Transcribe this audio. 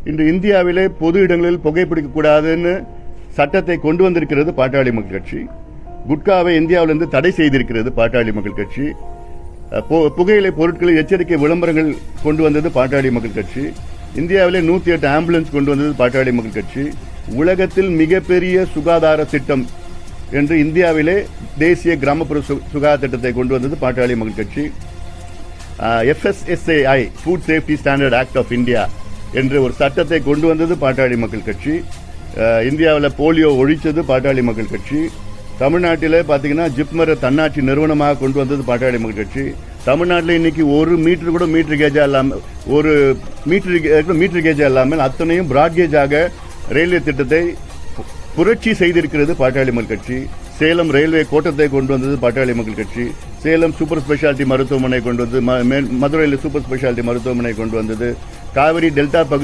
இன்று இந்தியாவிலே பொது இடங்களில் புகைப்பிடிக்கக்கூடாதுன்னு சட்டத்தை கொண்டு வந்திருக்கிறது பாட்டாளி மக்கள் கட்சி. குட்காவை இந்தியாவிலிருந்து தடை செய்திருக்கிறது பாட்டாளி மக்கள் கட்சி. புகையிலை பொருட்களில் எச்சரிக்கை விளம்பரங்கள் கொண்டு வந்தது பாட்டாளி மக்கள் கட்சி. இந்தியாவிலே 108 ஆம்புலன்ஸ் கொண்டு வந்தது பாட்டாளி மக்கள் கட்சி. உலகத்தில் மிகப்பெரிய சுகாதார திட்டம் என்று இந்தியாவிலே தேசிய கிராமப்புற சுகாதார திட்டத்தை கொண்டு வந்தது பாட்டாளி Makkal Katchi. FSSAI food safety standard act of India என்ற ஒரு சட்டத்தை கொண்டு வந்தது பாட்டாளி மக்கள் கட்சி. இந்தியாவில் போலியோ ஒழித்தது பாட்டாளி மக்கள் கட்சி. தமிழ்நாட்டில் பார்த்தீங்கன்னா ஜிப்மரை தன்னாட்சி நிறுவனமாக கொண்டு வந்தது பாட்டாளி மக்கள் கட்சி. தமிழ்நாட்டில் இன்னைக்கு ஒரு மீட்டர் கூட மீட்டர் கேஜா இல்லாமல் ஒரு மீட்டர் கேஜா இல்லாமல் அத்தனையும் பிராட்கேஜாக ரயில்வே திட்டத்தை புரட்சி செய்திருக்கிறது பாட்டாளி மக்கள் கட்சி. சேலம் ரயில்வே கோட்டத்தை கொண்டு வந்தது பாட்டாளி மக்கள் கட்சி. சேலம் சூப்பர் ஸ்பெஷாலிட்டி மருத்துவமனை கொண்டு வந்தது. மதுரையில் சூப்பர் ஸ்பெஷாலிட்டி மருத்துவமனை கொண்டு வந்தது. காவிரி டெல்டா பகுதி